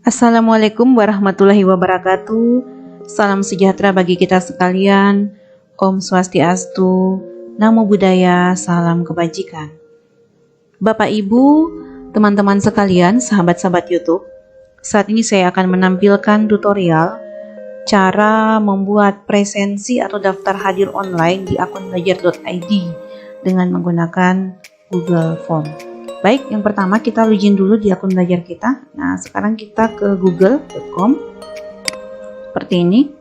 Assalamualaikum warahmatullahi wabarakatuh. Salam sejahtera bagi kita sekalian. Om Swastiastu, Namo Buddhaya, salam kebajikan. Bapak Ibu, teman-teman sekalian, sahabat-sahabat YouTube, saat ini saya akan menampilkan tutorial cara membuat presensi atau daftar hadir online di akun belajar.id dengan menggunakan Google Form. Baik, yang pertama kita login dulu di akun belajar kita. Nah, sekarang kita ke google.com seperti ini.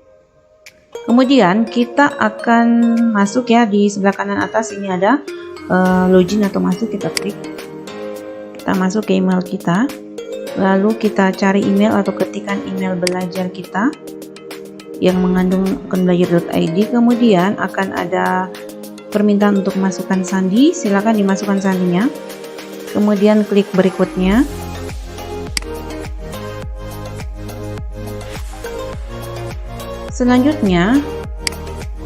Kemudian kita akan masuk ya, di sebelah kanan atas ini ada login atau masuk, kita klik. Kita masuk ke email kita. Lalu kita cari email atau ketikan email belajar kita yang mengandung akun belajar.id. Kemudian akan ada permintaan untuk masukkan sandi. Silakan dimasukkan sandinya. Kemudian klik berikutnya. Selanjutnya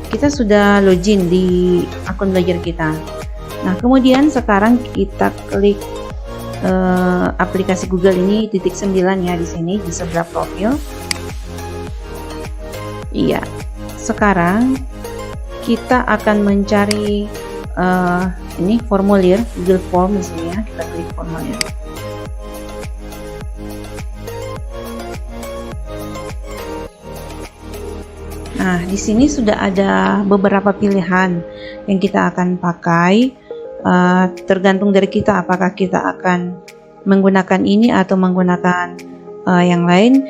kita sudah login di akun belajar kita. Nah, kemudian sekarang kita klik aplikasi Google ini titik 9 ya, di sini di sebelah profil. Iya. Sekarang kita akan mencari ini formulir Google Form misalnya, kita klik formulir. Nah, di sini sudah ada beberapa pilihan yang kita akan pakai, tergantung dari kita apakah kita akan menggunakan ini atau menggunakan yang lain.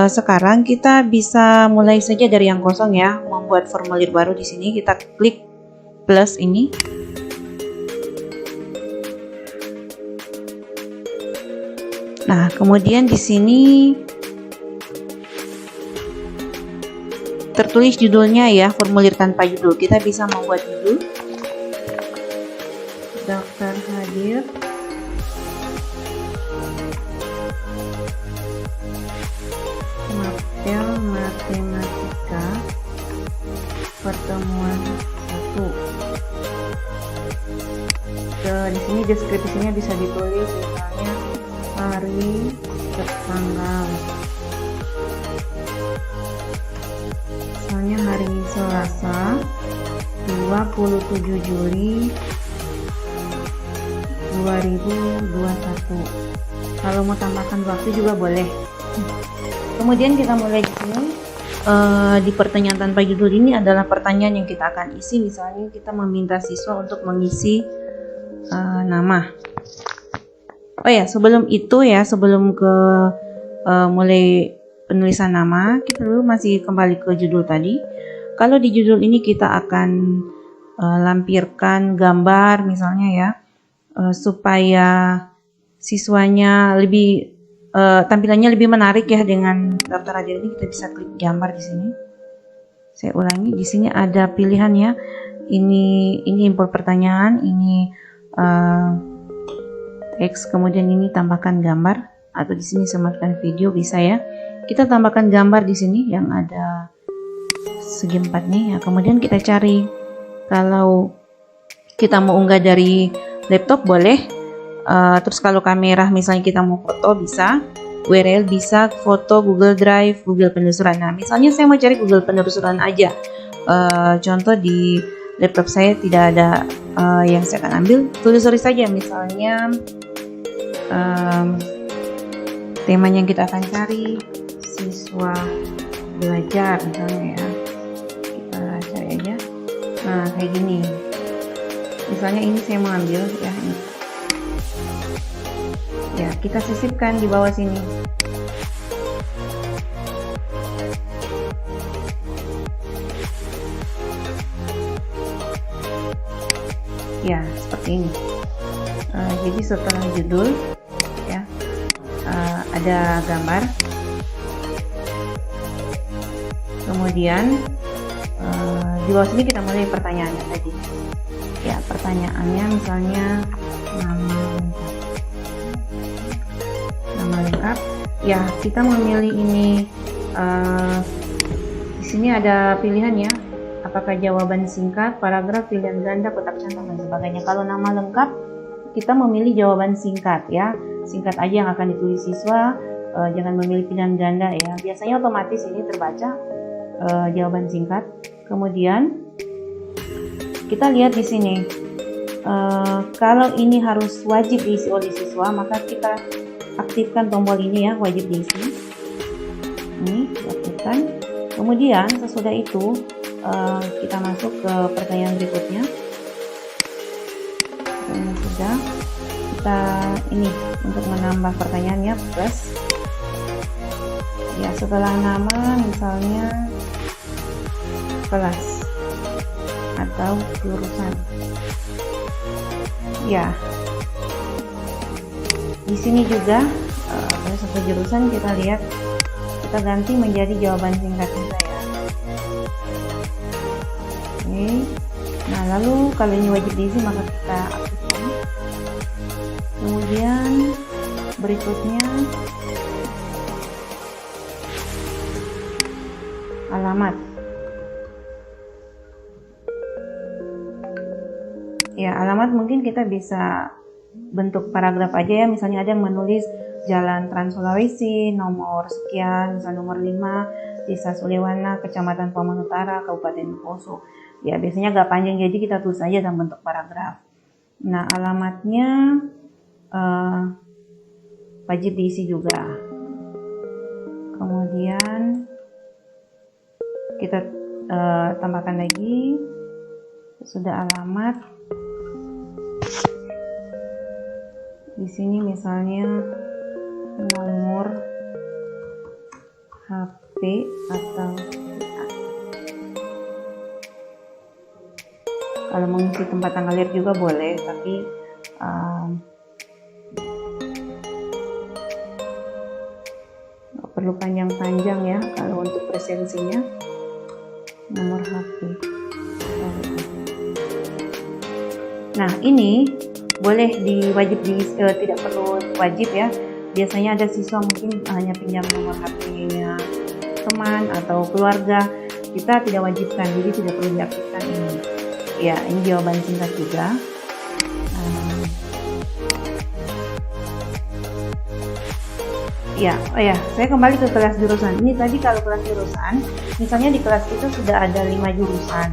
Sekarang kita bisa mulai saja dari yang kosong ya, membuat formulir baru. Di sini kita klik plus ini. Nah, kemudian di sini tertulis judulnya ya, formulir tanpa judul. Kita bisa membuat judul daftar hadir mapel matematika pertemuan 1. Di sini deskripsinya bisa ditulis misalnya hari tanggal, misalnya hari Selasa 27 Juli 2021. Kalau mau tambahkan waktu juga boleh. Kemudian kita mulai di sini. Di pertanyaan tanpa judul ini adalah pertanyaan yang kita akan isi. Misalnya kita meminta siswa untuk mengisi nama. Oh ya, sebelum itu ya, sebelum ke mulai penulisan nama, kita dulu masih kembali ke judul tadi. Kalau di judul ini kita akan lampirkan gambar misalnya ya, supaya siswanya lebih tampilannya lebih menarik ya dengan daftar hadir ini. Kita bisa klik gambar di sini. Saya ulangi, di sini ada pilihan ya. Ini import pertanyaan, ini teks, kemudian ini tambahkan gambar, atau di sini sematkan video bisa ya. Kita tambahkan gambar di sini yang ada segi 4 nih ya. Kemudian kita cari, kalau kita mau unggah dari laptop boleh. Terus kalau kamera misalnya kita mau foto bisa, URL bisa, foto Google Drive, Google penelusuran. Nah, misalnya saya mau cari Google penelusuran aja. Contoh di laptop saya tidak ada yang saya akan ambil, telusuri saja misalnya temanya yang kita akan cari siswa belajar misalnya ya, kita cari aja. Nah, kayak gini misalnya, ini saya mau ambil ya, ini ya, kita sisipkan di bawah sini. Ya, seperti ini. Jadi setelah judul ya, ada gambar. Kemudian di bawah sini kita mulai pertanyaannya tadi. Ya, pertanyaannya misalnya nama lengkap. Ya, kita memilih ini. Di sini ada pilihan ya. Apakah jawaban singkat, paragraf, pilihan ganda, kotak cantum dan sebagainya. Kalau nama lengkap kita memilih jawaban singkat ya, singkat aja yang akan ditulis siswa. jangan memilih pilihan ganda ya. Biasanya otomatis ini terbaca jawaban singkat. Kemudian kita lihat di sini, kalau ini harus wajib diisi oleh siswa, maka kita aktifkan tombol ini ya, wajib diisi. Ini diaktifkan. Kemudian sesudah itu kita masuk ke pertanyaan berikutnya. Ini sudah kita ini untuk menambah pertanyaannya plus ya, setelah nama misalnya kelas atau jurusan ya. Di sini juga kelas atau jurusan kita lihat, kita ganti menjadi jawaban singkat juga ya. Oke. Nah, lalu kalau ini wajib diisi maka kita aktifkan. Kemudian berikutnya alamat. Ya, alamat mungkin kita bisa bentuk paragraf aja ya. Misalnya ada yang menulis Jalan Trans Sulawesi, nomor sekian, misalnya nomor 5, Desa Sulewana, Kecamatan Paman Utara, Kabupaten Poso. Ya, biasanya agak panjang, jadi kita tulis aja dalam bentuk paragraf. Nah, alamatnya wajib diisi juga. Kemudian kita tambahkan lagi, sudah alamat. Di sini misalnya nomor HP atau kalau mengisi tempat tanggal lahir juga boleh, tapi nggak perlu panjang-panjang ya kalau untuk presensinya. Nomor HP. Nah, ini boleh diwajib tidak perlu wajib ya. Biasanya ada siswa mungkin hanya pinjam nomor HP-nya teman atau keluarga, kita tidak wajibkan, jadi tidak perlu diaktifkan ini. Ya, ini jawaban singkat juga. Ya, oh ya, saya kembali ke kelas jurusan. Ini tadi kalau kelas jurusan, misalnya di kelas itu sudah ada 5 jurusan.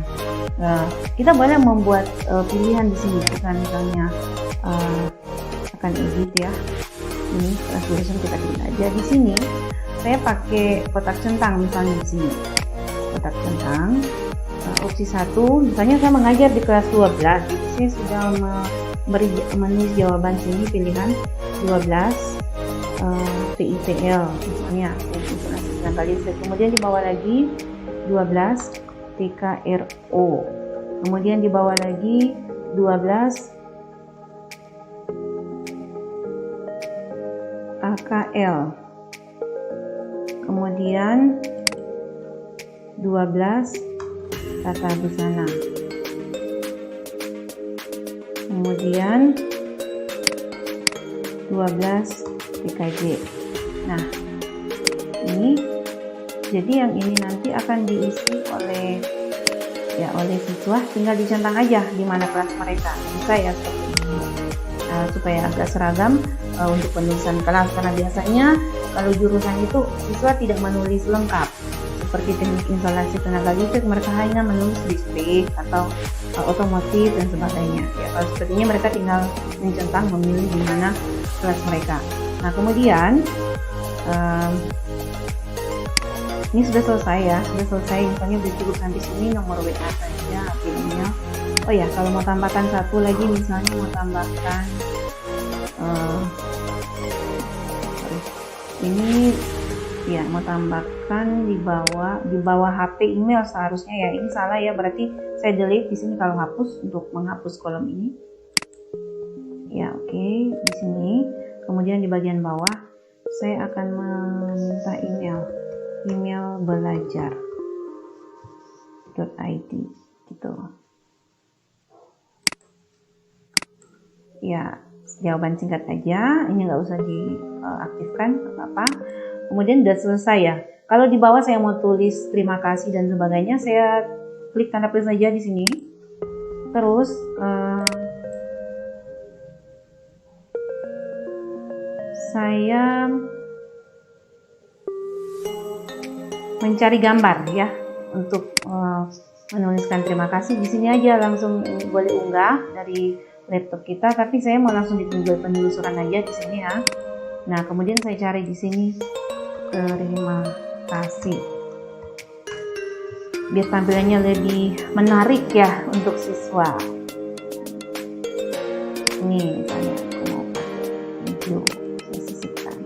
Kita boleh membuat pilihan di sini. Kita misalnya akan edit ya. Ini kelas jurusan kita pilih aja. Di sini saya pakai kotak centang misalnya di sini. Kotak centang. Opsi 1, misalnya saya mengajar di kelas 12. Jadi saya sudah menulis jawaban sini pilihan 12. PITL misalnya, kemudian di bawah lagi 12 TKRO, kemudian di bawah lagi 12 AKL, kemudian 12 tata busana, kemudian 12 TKJ. Nah, ini jadi yang ini nanti akan diisi oleh siswa, tinggal dicentang aja di mana kelas mereka. Bisa ya seperti ini. Supaya agak seragam untuk penulisan kelas, karena biasanya kalau jurusan itu siswa tidak menulis lengkap. Seperti teknik instalasi tenaga listrik, mereka hanya menulis listrik atau otomotif dan sebagainya. Ya, kalau sepertinya mereka tinggal mencentang memilih di mana kelas mereka. Nah, kemudian ini sudah selesai ya, misalnya di jurusan di sini nomor WA saja, pilihnya. Oh ya, kalau mau tambahkan satu lagi, misalnya mau tambahkan ini ya, mau tambahkan di bawah HP email seharusnya ya. Ini salah ya, berarti saya delete di sini kalau hapus, untuk menghapus kolom ini. Ya, oke, di sini. Kemudian di bagian bawah saya akan meminta email belajar.id gitu. Ya, jawaban singkat aja, ini nggak usah diaktifkan apa-apa. Kemudian udah selesai ya. Kalau di bawah saya mau tulis terima kasih dan sebagainya, saya klik tanda plus saja di sini. Terus saya mencari gambar ya untuk menuliskan terima kasih. Di sini aja langsung boleh unggah dari laptop kita, tapi saya mau langsung di Google penelusuran aja di sini ya. Nah, kemudian saya cari di sini terima kasih, biar tampilannya lebih menarik ya untuk siswa. Ini misalnya aku mau video, saya sisipkan.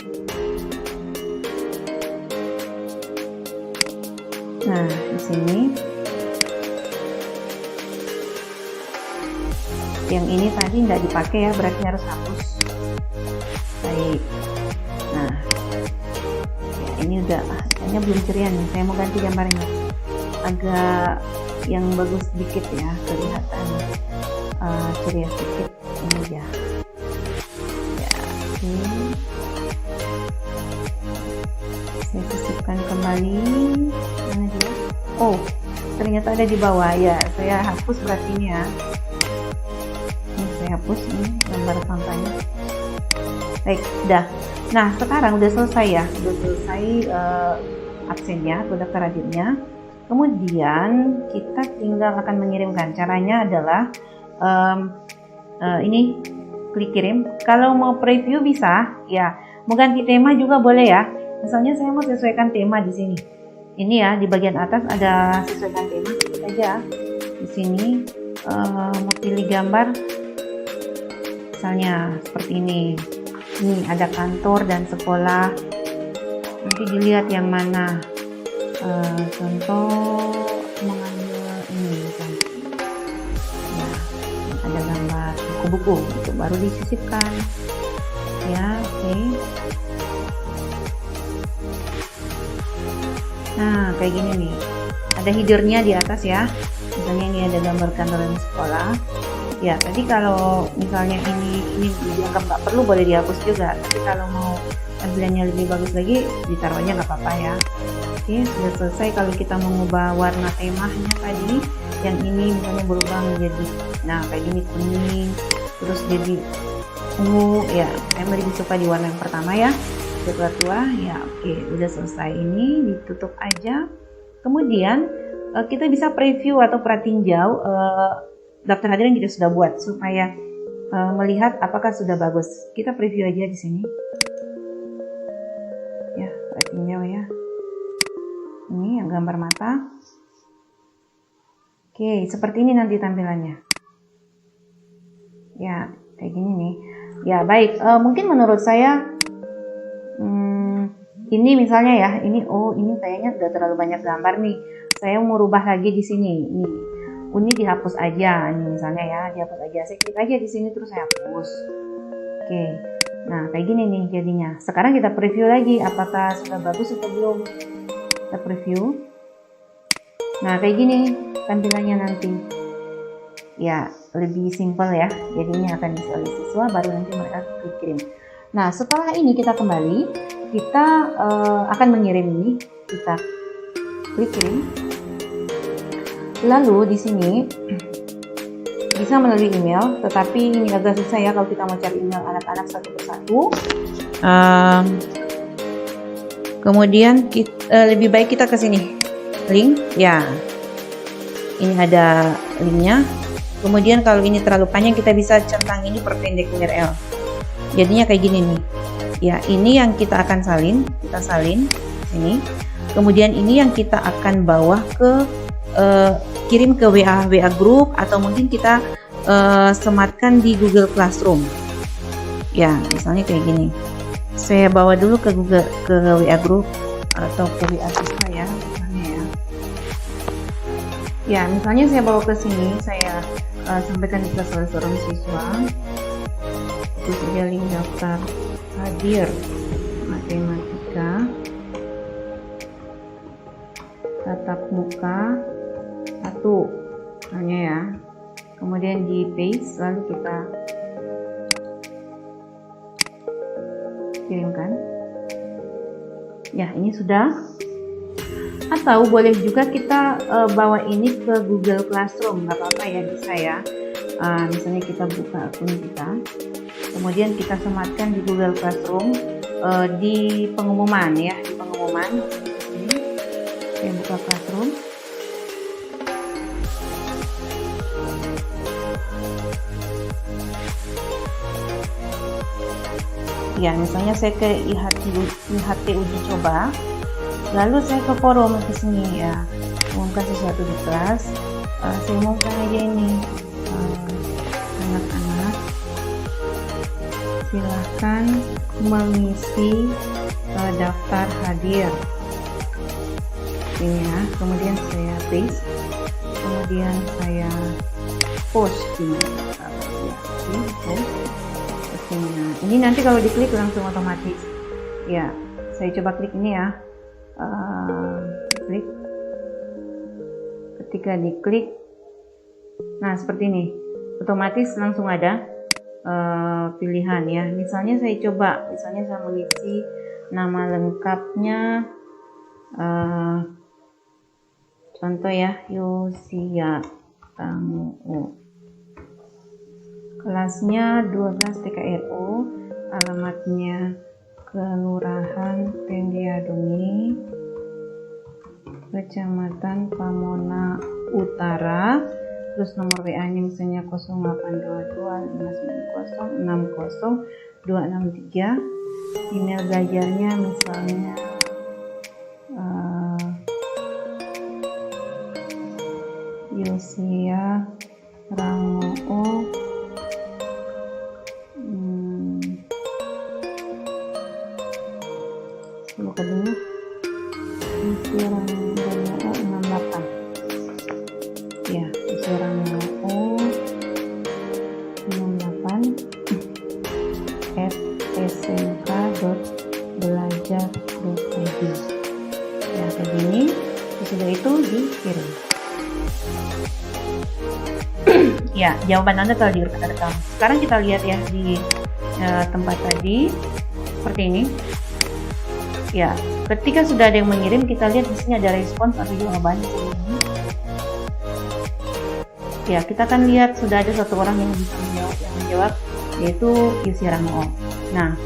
Nah, di sini yang ini tadi nggak dipakai ya, berarti harus hapus. Baik. Nah, ya, ini udah kayaknya belum ceria nih. Saya mau ganti gambarnya agak yang bagus sedikit ya, kelihatan ceria sedikit. Ini ya. Ya, oke. Saya sisipkan kembali. Mana dia? Oh, ternyata ada di bawah ya. Saya hapus berarti ini ya. Ini saya hapus ini gambar sampahnya. Baik, udah. Nah, sekarang udah selesai ya. Udah selesai absennya atau daftar hadirnya. Kemudian kita tinggal akan mengirimkan. Caranya adalah ini klik kirim. Kalau mau preview bisa, ya. Mau ganti tema juga boleh ya. Misalnya saya mau sesuaikan tema di sini. Ini ya di bagian atas ada sesuaikan tema. Klik aja di sini. Mau pilih gambar, misalnya seperti ini. Ini ada kantor dan sekolah. Nanti dilihat yang mana. Contoh mengambil ini misalnya. Ya, ada gambar buku-buku, itu baru disisipkan. Ya, oke. Nah, kayak gini nih. Ada headernya di atas ya. Misalnya ini ada gambar kantor dan sekolah. Ya, tadi kalau misalnya ini dianggap nggak perlu, boleh dihapus juga. Tapi kalau mau tampilannya lebih bagus lagi, ditaruhnya nggak apa-apa ya. Oke, sudah selesai. Kalau kita mengubah warna temanya tadi, yang ini misalnya berubah menjadi, nah kayak gini kuning, terus jadi ungu. Ya, saya lebih suka di warna yang pertama ya, coklat tua. Ya, oke, udah selesai. Ini ditutup aja. Kemudian kita bisa preview atau pratinjau daftar hadir yang kita sudah buat supaya melihat apakah sudah bagus. Kita preview aja di sini. Ya, pratinjau ya. Ini yang gambar mata. Oke, seperti ini nanti tampilannya. Ya, kayak gini nih. Ya, baik. Mungkin menurut saya ini misalnya ya, ini kayaknya udah terlalu banyak gambar nih. Saya mau rubah lagi di sini. Ini dihapus aja. Ini misalnya ya, dihapus aja. Saya klik aja di sini terus saya hapus. Oke. Nah, kayak gini nih jadinya. Sekarang kita preview lagi apakah sudah bagus atau belum. Kita preview. Nah, kayak gini tampilannya nanti. Ya, lebih simpel ya. Jadinya akan diisi oleh siswa, baru nanti mereka klik kirim. Nah, setelah ini kita kembali, kita akan mengirim ini. Kita klik kirim. Lalu di sini bisa melalui email, tetapi ini agak susah ya kalau kita mau cari email anak-anak satu persatu. Kemudian lebih baik kita ke sini, link ya. Ini ada linknya. Kemudian kalau ini terlalu panjang kita bisa centang ini perpendek URL. Jadinya kayak gini nih. Ya, ini yang kita akan salin, kita salin sini. Kemudian ini yang kita akan bawa ke kirim ke WA group atau mungkin kita sematkan di Google Classroom. Ya, misalnya kayak gini. Saya bawa dulu ke WA group atau ke WA siswa ya, misalnya ya. Ya, misalnya saya bawa ke sini, saya sampaikan di kelas forum siswa. Terus saja link daftar hadir matematika tatap muka 1 misalnya ya. Kemudian di paste, lalu kita kirimkan. Ya, ini sudah. Atau boleh juga kita bawa ini ke Google Classroom, nggak apa-apa ya, bisa ya. Misalnya kita buka akun kita, kemudian kita sematkan di Google Classroom di pengumuman ya, di pengumuman. Saya buka Classroom. Ya, misalnya saya ke IHT uji coba, lalu saya ke forum ke sini ya, umumkan sesuatu di kelas. Saya umumkan aja ini, anak-anak silahkan mengisi daftar hadir ini ya, kemudian saya paste, kemudian saya post ini nah, ini nanti kalau diklik langsung otomatis ya. Saya coba klik ini ya, klik. Ketika diklik, nah seperti ini, otomatis langsung ada pilihan ya. Misalnya saya coba, misalnya saya mengisi nama lengkapnya, contoh ya, Yosia Rangu, kelasnya 12 TKRU, alamatnya Kelurahan Tendiadungi, Kecamatan Pamona Utara, terus nomor WA-nya misalnya 082259060263, email belajarnya misalnya Yosia Rangu, buka dulu, Yosia Rangu 68 ya, Yosia Rangu 68 @smk.belajar.id ya, kayak gini. Sesudah itu dikirim. Ya, jawaban Anda telah direkam. Sekarang kita lihat ya di tempat tadi seperti ini. Ya, ketika sudah ada yang mengirim, kita lihat di sini ada respons atau jawaban. Ya, kita akan lihat sudah ada satu orang yang bisa menjawab, yaitu Yosia Rangu. Nah,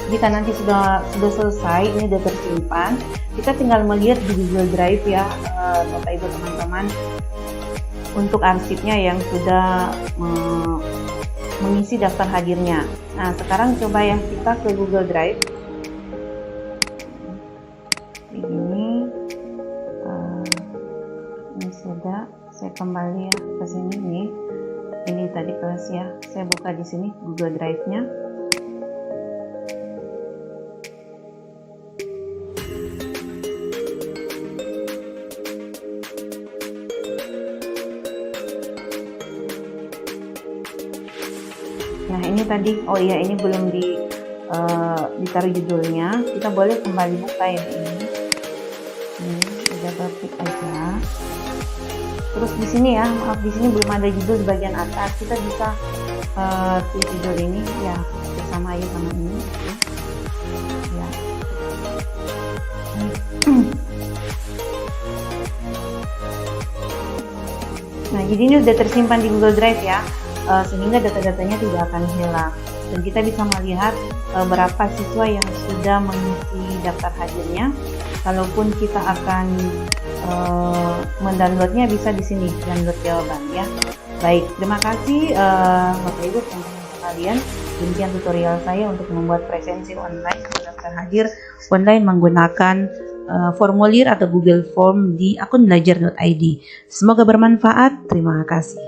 jika nanti sudah selesai, ini sudah tersimpan, kita tinggal melihat di Google Drive ya, Bapak Ibu teman-teman, untuk arsipnya yang sudah mengisi daftar hadirnya. Nah, sekarang coba ya kita ke Google Drive. Begini, ini sudah, saya kembali ya ke sini nih. Ini tadi kelas ya, saya buka di sini Google Drive-nya. Nah, ini tadi, oh iya, ini belum ditaruh judulnya. Kita boleh kembali buka ya ini. Double klik aja. Terus di sini ya, maaf, di sini belum ada judul di bagian atas. Kita bisa tulis judul ini ya, bersama aja sama ini. Ya. Nah, jadi ini udah tersimpan di Google Drive ya. Sehingga data-datanya tidak akan hilang, dan kita bisa melihat berapa siswa yang sudah mengisi daftar hadirnya. Kalaupun kita akan mendownloadnya, bisa di sini download jawaban ya. Baik, terima kasih Bapak Ibu teman-teman sekalian. Demikian tutorial saya untuk membuat presensi online atau daftar hadir online menggunakan formulir atau Google Form di akun belajar.id. Semoga bermanfaat. Terima kasih.